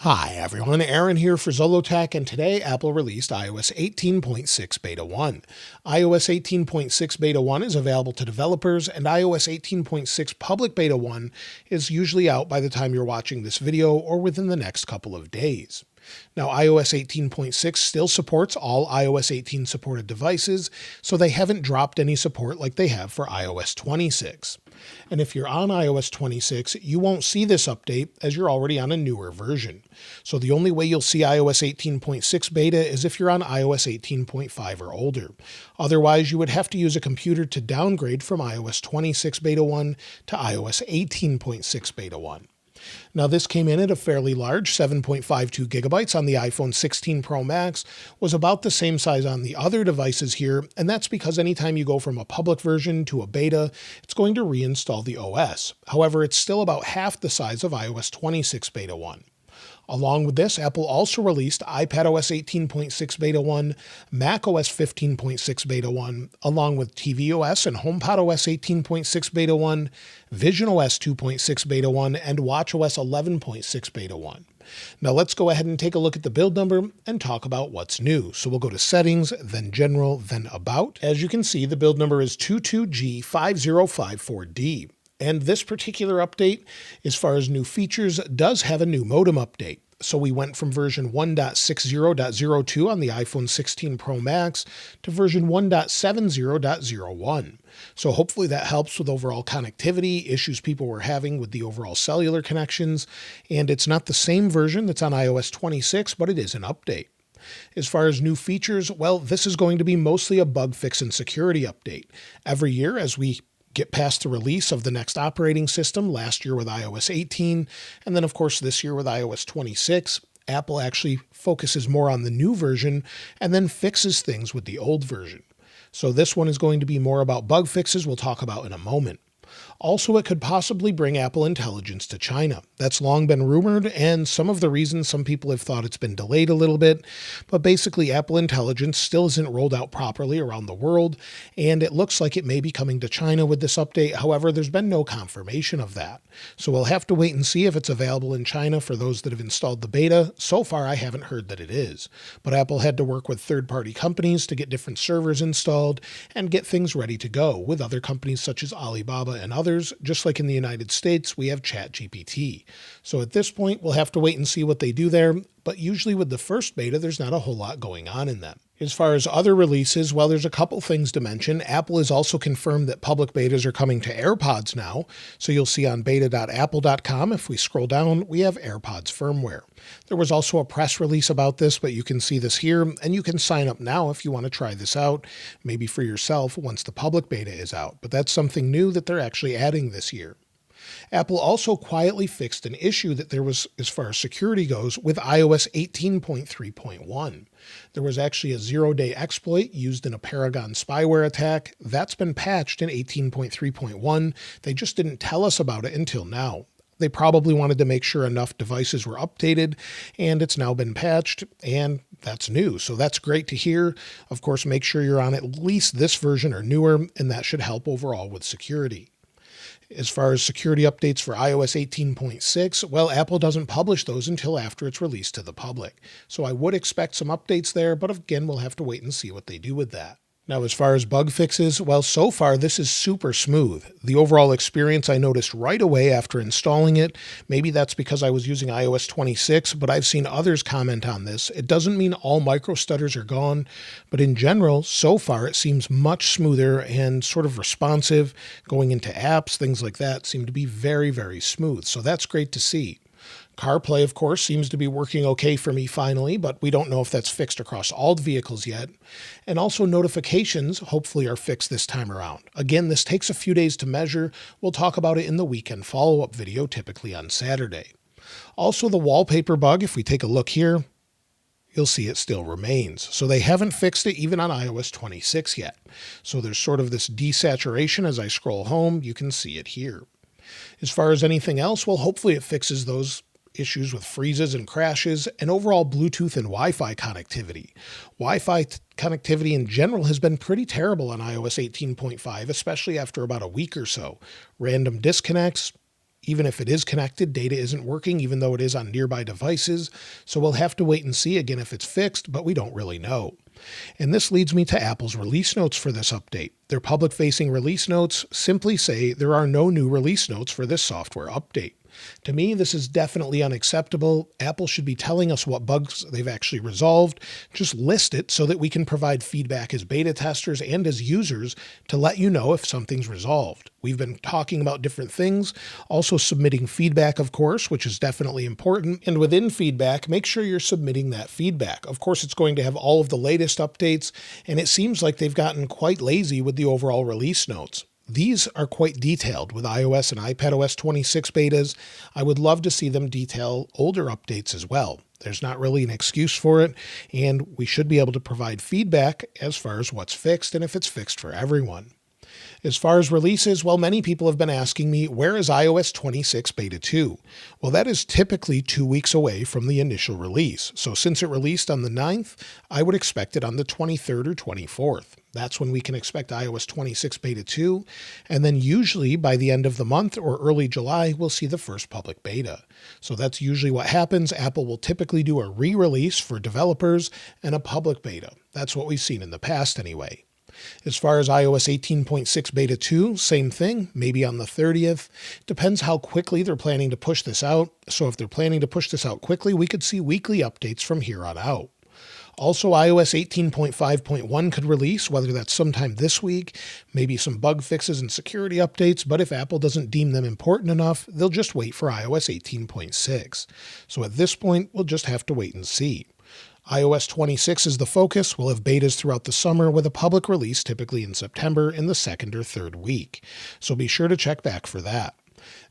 Hi everyone, Aaron here for Zollotech, and today Apple released iOS 18.6 Beta 1. iOS 18.6 Beta 1 is available to developers, and iOS 18.6 Public Beta 1 is usually out by the time you're watching this video or within the next couple of days. Now, iOS 18.6 still supports all iOS 18 supported devices, so they haven't dropped any support like they have for iOS 26. And if you're on iOS 26, you won't see this update as you're already on a newer version. So the only way you'll see iOS 18.6 beta is if you're on iOS 18.5 or older. Otherwise, you would have to use a computer to downgrade from iOS 26 beta 1 to iOS 18.6 beta 1. Now, this came in at a fairly large 7.52 gigabytes on the iPhone 16 Pro Max, was about the same size on the other devices here, and that's because anytime you go from a public version to a beta, it's going to reinstall the OS. However, it's still about half the size of iOS 26 beta 1. Along with this, Apple also released iPadOS 18.6 Beta 1, macOS 15.6 Beta 1, along with tvOS and HomePodOS 18.6 Beta 1, visionOS 2.6 Beta 1, and watchOS 11.6 Beta 1. Now let's go ahead and take a look at the build number and talk about what's new. So we'll go to Settings, then General, then About. As you can see, the build number is 22G5054D. And this particular update, as far as new features, does have a new modem update. So we went from version 1.60.02 on the iPhone 16 Pro Max to version 1.70.01. So hopefully that helps with overall connectivity, issues people were having with the overall cellular connections. And it's not the same version that's on iOS 26, but it is an update. As far as new features, well, this is going to be mostly a bug fix and security update. Every year, as we get past the release of the next operating system, last year with iOS 18, and then of course this year with iOS 26, Apple actually focuses more on the new version and then fixes things with the old version. So this one is going to be more about bug fixes we'll talk about in a moment. Also, it could possibly bring Apple Intelligence to China. That's long been rumored, and some of the reasons some people have thought it's been delayed a little bit, but basically Apple Intelligence still isn't rolled out properly around the world, and it looks like it may be coming to China with this update. However, there's been no confirmation of that. So we'll have to wait and see if it's available in China for those that have installed the beta. So far, I haven't heard that it is, but Apple had to work with third-party companies to get different servers installed and get things ready to go with other companies such as Alibaba and others. Just like in the United States, we have ChatGPT. So at this point, we'll have to wait and see what they do there. But usually with the first beta, there's not a whole lot going on in them. As far as other releases, well, there's a couple things to mention. Apple has also confirmed that public betas are coming to AirPods now. So you'll see on beta.apple.com, if we scroll down, we have AirPods firmware. There was also a press release about this, but you can see this here, and you can sign up now if you want to try this out, maybe for yourself once the public beta is out. But that's something new that they're actually adding this year. Apple also quietly fixed an issue that there was as far as security goes with iOS 18.3.1. There was actually a zero-day exploit used in a Paragon spyware attack. That's been patched in 18.3.1. They just didn't tell us about it until now. They probably wanted to make sure enough devices were updated, and it's now been patched, and that's new. So that's great to hear. Of course, make sure you're on at least this version or newer, and that should help overall with security. As far as security updates for iOS 18.6, well, Apple doesn't publish those until after it's released to the public. So I would expect some updates there, but again, we'll have to wait and see what they do with that. Now, as far as bug fixes, well, so far this is super smooth. The overall experience I noticed right away after installing it. Maybe that's because I was using iOS 26, but I've seen others comment on this. It doesn't mean all micro stutters are gone, but in general, so far it seems much smoother and sort of responsive. Going into apps, things like that seem to be very, very smooth. So that's great to see. CarPlay, of course, seems to be working okay for me finally, but we don't know if that's fixed across all vehicles yet. And also notifications, hopefully, are fixed this time around. Again, this takes a few days to measure. We'll talk about it in the weekend follow-up video, typically on Saturday. Also, the wallpaper bug, if we take a look here, you'll see it still remains. So they haven't fixed it even on iOS 26 yet. So there's sort of this desaturation as I scroll home. You can see it here. As far as anything else, well, hopefully it fixes those issues with freezes and crashes, and overall Bluetooth and Wi-Fi connectivity. Wi-Fi connectivity in general has been pretty terrible on iOS 18.5, especially after about a week or so. Random disconnects, Even if it is connected, data isn't working, even though it is on nearby devices. So we'll have to wait and see again if it's fixed, but we don't really know. And this leads me to Apple's release notes for this update. Their public-facing release notes simply say there are no new release notes for this software update. To me, this is definitely unacceptable. Apple should be telling us what bugs they've actually resolved. Just list it so that we can provide feedback as beta testers and as users to let you know if something's resolved. We've been talking about different things, also submitting feedback, of course, which is definitely important. And within feedback, make sure you're submitting that feedback. Of course, it's going to have all of the latest updates, and it seems like they've gotten quite lazy with the overall release notes. These are quite detailed with iOS and iPadOS 26 betas. I would love to see them detail older updates as well. There's not really an excuse for it, and we should be able to provide feedback as far as what's fixed and if it's fixed for everyone. As far as releases, well, many people have been asking me, where is iOS 26 Beta 2? Well, that is typically 2 weeks away from the initial release. So since it released on the 9th, I would expect it on the 23rd or 24th. That's when we can expect iOS 26 Beta 2. And then usually by the end of the month or early July, we'll see the first public beta. So that's usually what happens. Apple will typically do a re-release for developers and a public beta. That's what we've seen in the past anyway. As far as iOS 18.6 Beta 2, same thing, maybe on the 30th. Depends how quickly they're planning to push this out. So if they're planning to push this out quickly, we could see weekly updates from here on out. Also, iOS 18.5.1 could release, whether that's sometime this week, maybe some bug fixes and security updates, but if Apple doesn't deem them important enough, they'll just wait for iOS 18.6. So at this point, we'll just have to wait and see. iOS 26 is the focus. We'll have betas throughout the summer with a public release typically in September in the second or third week. So be sure to check back for that.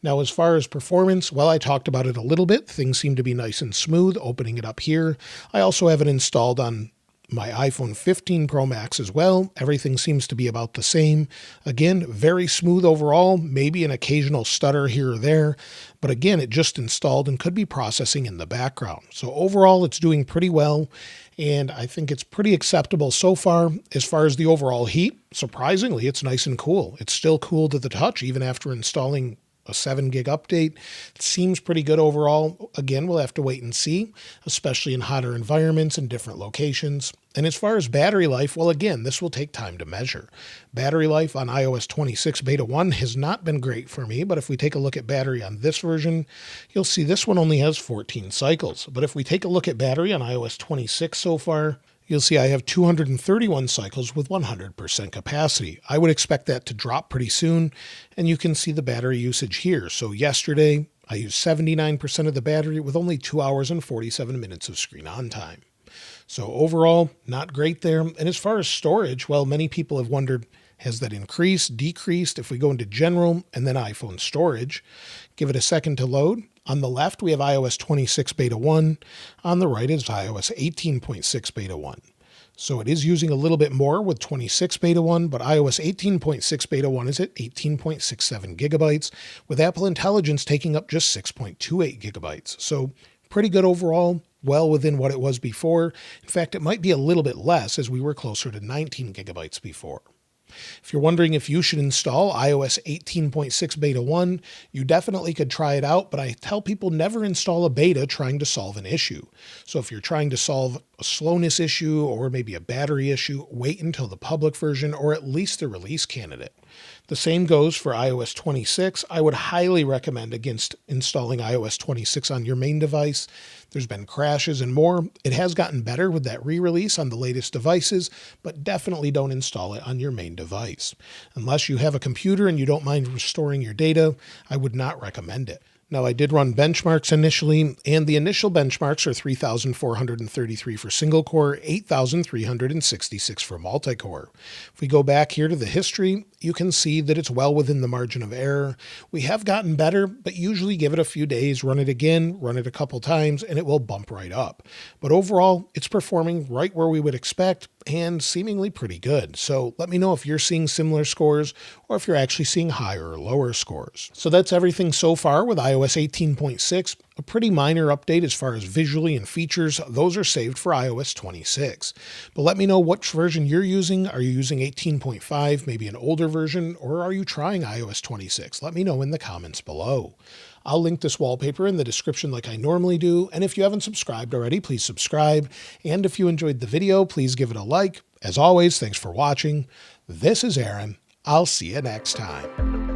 Now, as far as performance, well, I talked about it a little bit. Things seem to be nice and smooth, opening it up here. I also have it installed on my iPhone 15 Pro Max as well. Everything seems to be about the same. Again, very smooth overall, maybe an occasional stutter here or there. But again, it just installed and could be processing in the background. So overall, it's doing pretty well. And I think it's pretty acceptable so far. As far as the overall heat, surprisingly, it's nice and cool. It's still cool to the touch, even after installing a 7 gig update. It seems pretty good overall. Again, we'll have to wait and see, especially in hotter environments and different locations. And as far as battery life, well, again, this will take time to measure. Battery life on iOS 26 Beta 1 has not been great for me, but if we take a look at battery on this version, you'll see this one only has 14 cycles. But if we take a look at battery on iOS 26 so far, you'll see I have 231 cycles with 100% capacity. I would expect that to drop pretty soon, and you can see the battery usage here. So yesterday, I used 79% of the battery with only 2 hours and 47 minutes of screen on time. So overall, not great there. And as far as storage, well, many people have wondered, has that increased, decreased? If we go into general and then iPhone storage, give it a second to load. On the left, we have iOS 26 Beta 1. On the right is iOS 18.6 Beta 1. So it is using a little bit more with 26 Beta 1, but iOS 18.6 Beta 1 is at 18.67 gigabytes, with Apple Intelligence taking up just 6.28 gigabytes. So pretty good overall, well within what it was before. In fact, it might be a little bit less as we were closer to 19 gigabytes before. If you're wondering if you should install iOS 18.6 Beta 1, you definitely could try it out, but I tell people never install a beta trying to solve an issue. So if you're trying to solve a slowness issue or maybe a battery issue, wait until the public version or at least the release candidate. The same goes for iOS 26. I would highly recommend against installing iOS 26 on your main device. There's been crashes and more. It has gotten better with that re-release on the latest devices, but definitely don't install it on your main device. Unless you have a computer and you don't mind restoring your data, I would not recommend it. Now, I did run benchmarks initially, and the initial benchmarks are 3,433 for single core, 8,366 for multi-core. If we go back here to the history, you can see that it's well within the margin of error. We have gotten better, but usually give it a few days, run it again, run it a couple times, and it will bump right up. But overall, it's performing right where we would expect and seemingly pretty good. So let me know if you're seeing similar scores or if you're actually seeing higher or lower scores. So that's everything so far with iOS 18.6. A pretty minor update as far as visually and features. Those are saved for iOS 26. But let me know which version you're using. Are you using 18.5, maybe an older version, or are you trying iOS 26? Let me know in the comments below. I'll link this wallpaper in the description like I normally do. And if you haven't subscribed already, please subscribe. And if you enjoyed the video, please give it a like. As always, thanks for watching. This is Aaron. I'll see you next time.